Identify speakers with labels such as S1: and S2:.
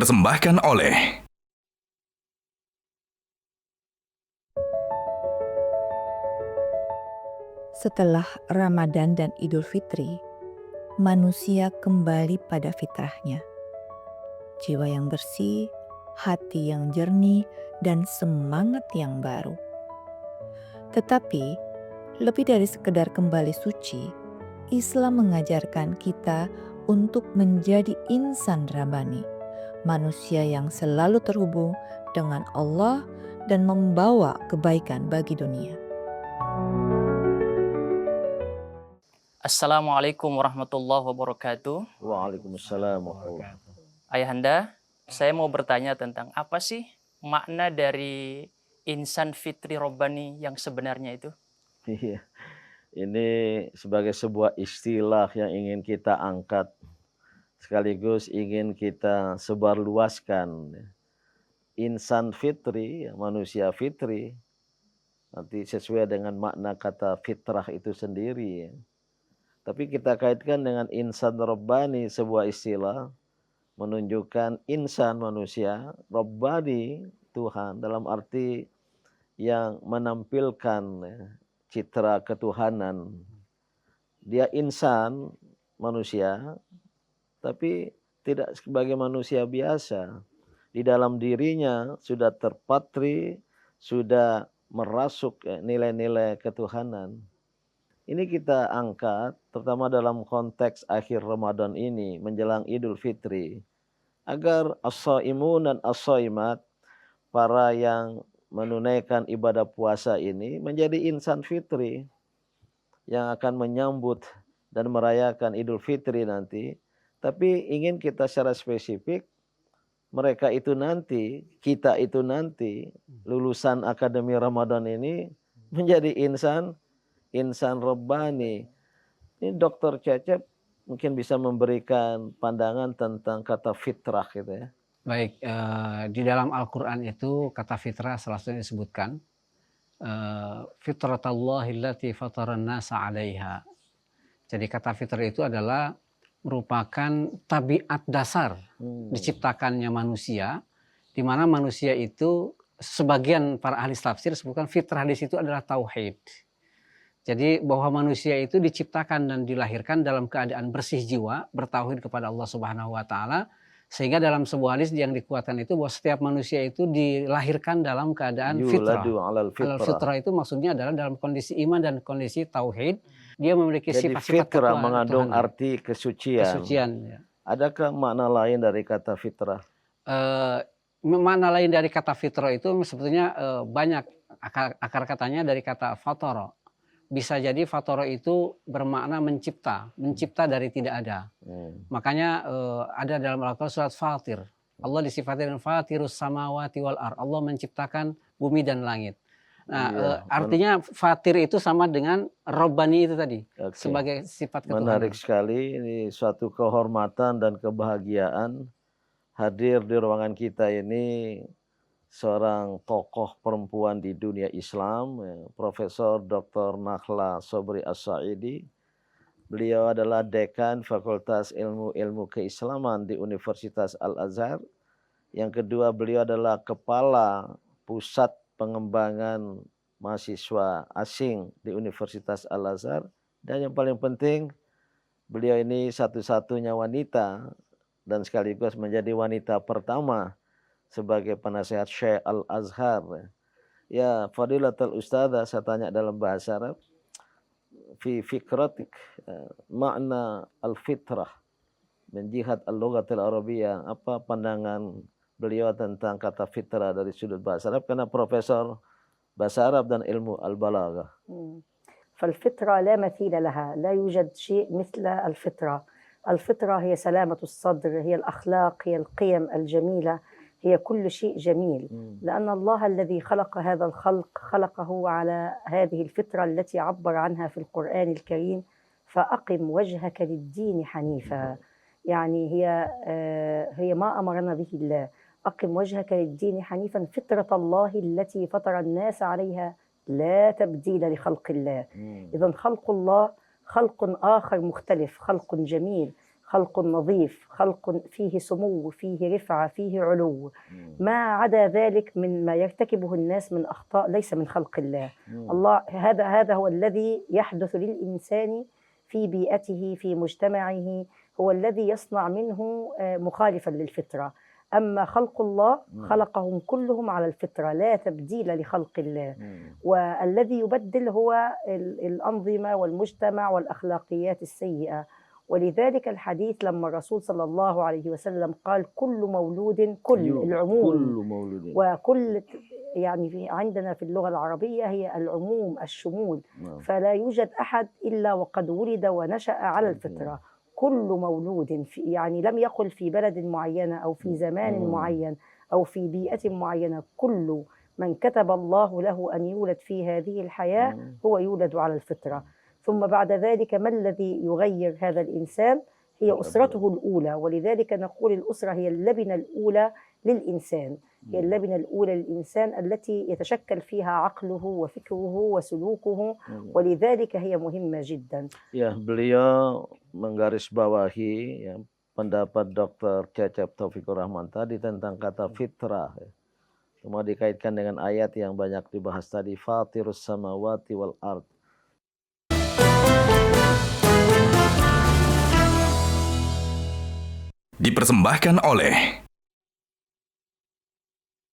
S1: dipersembahkan oleh
S2: Setelah Ramadan dan Idul Fitri, manusia kembali pada fitrahnya. Jiwa yang bersih, hati yang jernih, dan semangat yang baru. Tetapi, lebih dari sekedar kembali suci, Islam mengajarkan kita untuk menjadi insan rabbani, manusia yang selalu terhubung dengan Allah dan membawa kebaikan bagi dunia.
S3: Assalamualaikum warahmatullahi wabarakatuh.
S4: Waalaikumsalam warahmatullahi wabarakatuh.
S3: Ayahanda, saya mau bertanya tentang apa sih makna dari insan fitri robbani yang sebenarnya itu?
S4: Iya, ini sebagai sebuah istilah yang ingin kita angkat, sekaligus ingin kita sebarluaskan. Insan fitri, manusia fitri, nanti sesuai dengan makna kata fitrah itu sendiri. Tapi kita kaitkan dengan insan rabbani, sebuah istilah menunjukkan insan manusia, rabbani Tuhan dalam arti yang menampilkan citra ketuhanan. Dia insan manusia, tapi tidak sebagai manusia biasa. Di dalam dirinya sudah terpatri, sudah merasuk nilai-nilai ketuhanan. Ini kita angkat, terutama dalam konteks akhir Ramadan ini, menjelang Idul Fitri, agar as-shaimun dan as-shaimat, para yang menunaikan ibadah puasa ini, menjadi insan fitri, yang akan menyambut dan merayakan Idul Fitri nanti. Tapi ingin kita secara spesifik, mereka itu nanti, kita itu nanti, lulusan Akademi Ramadan ini, menjadi insan rabbani. Ini Dr. Cecep mungkin bisa memberikan pandangan tentang kata fitrah gitu ya.
S5: Baik, di dalam Al-Quran itu kata fitrah salah satunya disebutkan fitratallahi allati fataran nasa 'alaiha. Jadi kata fitrah itu adalah merupakan tabiat dasar diciptakannya manusia, di mana manusia itu sebagian para ahli tafsir sebutkan fitrah di situ adalah tauhid. Jadi bahwa manusia itu diciptakan dan dilahirkan dalam keadaan bersih jiwa, bertauhid kepada Allah Subhanahu wa taala, sehingga dalam sebuah hadis yang dikuatkan itu bahwa setiap manusia itu dilahirkan dalam keadaan fitrah. Alal fitrah itu maksudnya adalah dalam kondisi iman dan kondisi tauhid, dia memiliki sifat-sifat
S4: fitrah mengandung arti kesucian.
S5: Ya.
S4: Adakah makna lain dari kata fitrah?
S5: Makna lain dari kata fitrah itu sebetulnya banyak, akar katanya dari kata fatara. Bisa jadi fatara itu bermakna mencipta dari tidak ada. Makanya ada dalam Al-Quran surat Fatir. Allah disifati dengan Fatirus samawati wal ar. Allah menciptakan bumi dan langit. Nah, artinya Fatir itu sama dengan Rabbani itu tadi. Sebagai sifat ketuhanan.
S4: Menarik sekali, ini suatu kehormatan dan kebahagiaan hadir di ruangan kita ini seorang tokoh perempuan di dunia Islam, Profesor Dr. Nakhla Sobri As-Sa'idi. Beliau adalah dekan Fakultas Ilmu Keislaman di Universitas Al-Azhar. Yang kedua, beliau adalah kepala Pusat Pengembangan Mahasiswa Asing di Universitas Al-Azhar. Dan yang paling penting, beliau ini satu-satunya wanita dan sekaligus menjadi wanita pertama sebagai penasehat Syekh Al-Azhar. Ya, Fadilatul Ustadzah, saya tanya dalam bahasa Arab, fi fikratik, makna al-fitrah min jihad al-lughatil arabiyyah, apa pandangan beliau tentang kata fitrah dari sudut bahasa Arab, karena profesor bahasa Arab dan ilmu al-balaghah.
S6: فالفطرة لا مثيل لها، لا يوجد شيء مثل الفطرة. الفطرة هي سلامة الصدر، هي الأخلاق، هي القيم الجميلة، هي كل شيء جميل. لأن الله الذي خلق هذا الخلق خلقه على هذه الفطرة التي عبر عنها في القرآن الكريم، فأقم وجهك للدين حنيفا. يعني هي ما أمرنا به الله، أقم وجهك للدين حنيفا فطرة الله التي فطر الناس عليها لا تبديل لخلق الله. إذن خلق الله خلق آخر مختلف، خلق جميل، خلق نظيف، خلق فيه سمو، فيه رفعة، فيه علو. ما عدا ذلك مما يرتكبه الناس من أخطاء ليس من خلق الله. الله هذا هو الذي يحدث للإنسان في بيئته، في مجتمعه، هو الذي يصنع منه مخالفا للفطرة. أما خلق الله خلقهم كلهم على الفطرة، لا تبديل لخلق الله. والذي يبدل هو الأنظمة والمجتمع والأخلاقيات السيئة. ولذلك الحديث لما الرسول صلى الله عليه وسلم قال كل مولود، كل العموم،
S4: كل مولود،
S6: وكل يعني عندنا في اللغة العربية هي العموم الشمول. فلا يوجد أحد إلا وقد ولد ونشأ على الفطرة. كل مولود يعني لم يقل في بلد معينة أو في زمان معين أو في بيئة معينة، كل من كتب الله له أن يولد في هذه الحياة هو يولد على الفطرة. ثم بعد ذلك ما الذي يغير هذا الإنسان؟ هي أسرته الأولى. ولذلك نقول الأسرة هي اللبنة الأولى للإنسان، هي اللبنة الأولى للإنسان التي يتشكل فيها عقله وفكره وسلوكه. ولذلك هي مهمة جدا.
S4: Ya, beliau menggarisbawahi ya, pendapat Dr. Cecep Taufikur Rahman tadi tentang kata fitrah. Ya. Cuma dikaitkan dengan ayat yang banyak dibahas tadi, Fatirus samawati wal ard.
S1: Dipersembahkan oleh